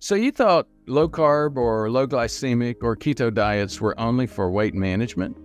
So you thought low carb or low glycemic or keto diets were only for weight management?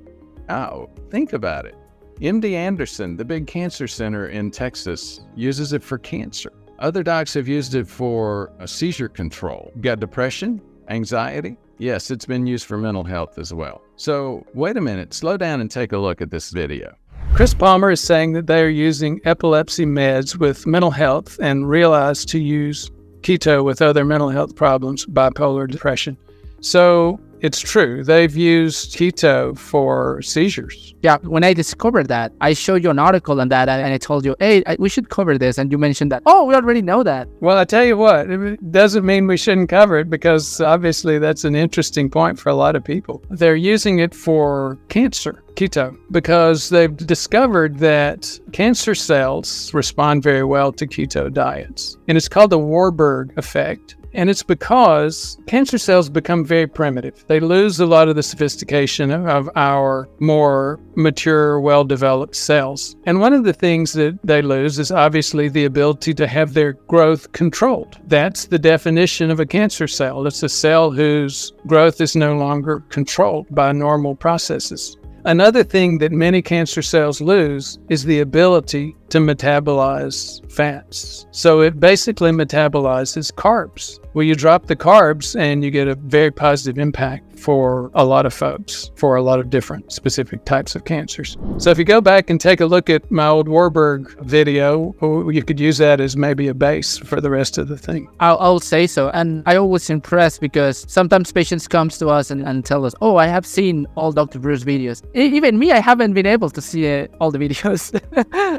Oh, think about it. MD Anderson, the big cancer center in Texas, uses it for cancer. Other docs have used it for seizure control. You got depression, anxiety? Yes, it's been used for mental health as well. So wait a minute, slow down and take a look at this video. Chris Palmer is saying that they are using epilepsy meds with mental health and realized to use keto with other mental health problems, bipolar depression. So it's true. They've used keto for seizures. Yeah, when I discovered that, I showed you an article on that and I told you, hey, we should cover this. And you mentioned that, oh, we already know that. Well, I tell you what, it doesn't mean we shouldn't cover it because obviously that's an interesting point for a lot of people. They're using it for cancer, keto, because they've discovered that cancer cells respond very well to keto diets. And it's called the Warburg effect. And it's because cancer cells become very primitive. They lose a lot of the sophistication of our more mature, well-developed cells. And one of the things that they lose is obviously the ability to have their growth controlled. That's the definition of a cancer cell. It's a cell whose growth is no longer controlled by normal processes. Another thing that many cancer cells lose is the ability to metabolize fats. So it basically metabolizes carbs. Well, you drop the carbs and you get a very positive impact for a lot of folks, for a lot of different specific types of cancers. So if you go back and take a look at my old Warburg video, you could use that as maybe a base for the rest of the thing. I'll say so. And I always impressed because sometimes patients come to us and tell us, oh, I have seen all Dr. Brew's videos. Even me, I haven't been able to see all the videos.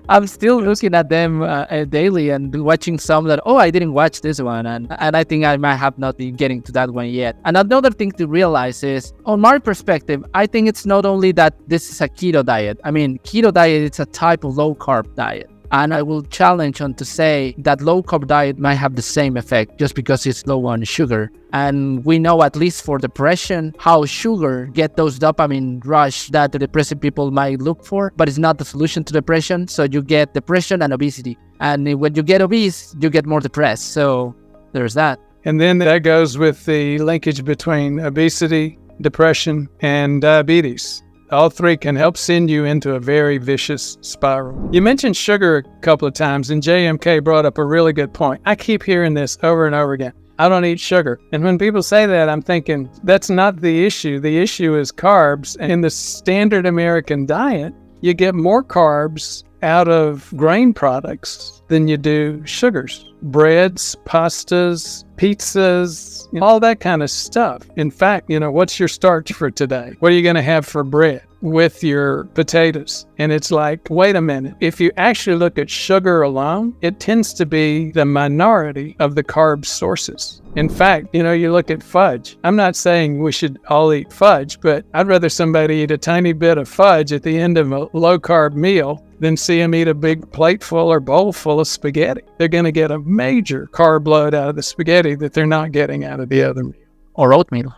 I'm still looking at them daily and watching some that, oh, I didn't watch this one. And I think I might have not been getting to that one yet. And another thing to realize is, on my perspective, I think it's not only that this is a keto diet. I mean, keto diet is a type of low carb diet. And I will challenge on to say that low carb diet might have the same effect just because it's low on sugar. And we know, at least for depression, how sugar get those dopamine rush that the depressive people might look for, but it's not the solution to depression. So you get depression and obesity. And when you get obese, you get more depressed. So there's that. And then that goes with the linkage between obesity, depression, and diabetes. All three can help send you into a very vicious spiral. You mentioned sugar a couple of times, and JMK brought up a really good point. I keep hearing this over and over again. I don't eat sugar. And when people say that, I'm thinking, that's not the issue. The issue is carbs. And in the standard American diet, you get more carbs out of grain products than you do sugars. Breads, pastas, pizzas, all that kind of stuff. In fact, what's your starch for today? What are you going to have for bread with your potatoes? And it's like, wait a minute. If you actually look at sugar alone, it tends to be the minority of the carb sources. In fact, you look at fudge. I'm not saying we should all eat fudge, but I'd rather somebody eat a tiny bit of fudge at the end of a low-carb meal than see them eat a big plateful or bowl full of spaghetti. They're going to get a major carb load out of the spaghetti that they're not getting out of the other meal. Or oatmeal.